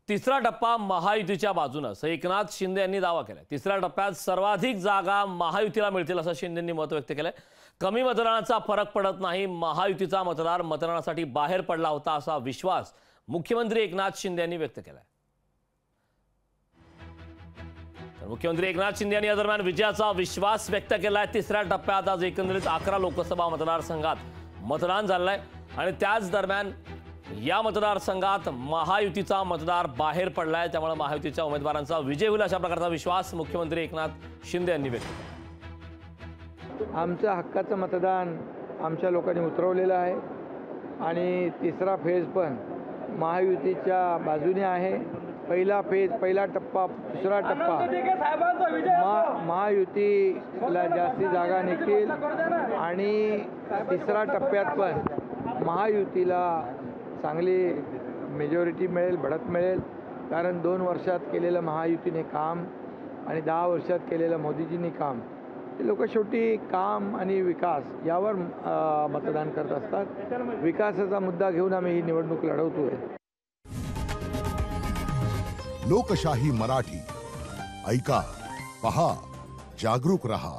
तिसरा टप्पा महायुतीच्या बाजूने असं एकनाथ शिंदे यांनी दावा केलाय। तिसऱ्या टप्प्यात सर्वाधिक जागा महायुतीला मिळतील असं शिंदेंनी मत व्यक्त केलंय। कमी मतदानाचा फरक पडत नाही, महायुतीचा मतदार मतदानासाठी बाहेर पडला होता असा विश्वास मुख्यमंत्री एकनाथ शिंदे यांनी व्यक्त केलाय। मुख्यमंत्री एकनाथ शिंदे यांनी या दरम्यान विजयाचा विश्वास व्यक्त केलाय। तिसऱ्या टप्प्यात आज एकंदरीत 11 लोकसभा मतदारसंघात मतदान झालंय आणि त्याच दरम्यान या मतदारसंघात महायुतीचा मतदार बाहेर पडलाय, त्यामुळे महायुतीच्या उमेदवारांचा विजय होईल अशा प्रकारचा विश्वास मुख्यमंत्री एकनाथ शिंदे यांनी व्यक्त केला। आमचं हक्काचं मतदान आमच्या लोकांनी उतरवलेलं आहे आणि तिसरा फेज पण महायुतीच्या बाजूने आहे। पहिला फेज, पहिला टप्पा, दुसरा टप्पा महायुतीला जास्ती जागा निघतील आणि तिसरा टप्प्यात पण महायुतीला चांगली मेजॉरिटी मिळेल, बढ़त मिळेल। कारण 2 वर्षात केलेलं महायुतीने काम आणि 10 वर्षात केलेलं मोदीजींनी काम, ते लोक शेवटी काम आणि विकास यावर मतदान करत असतात। विकासाचा मुद्दा घेऊन आम्ही ही निवडणूक लढवतोय। लोकशाही मराठी ऐका, पहा, जागरूक रहा।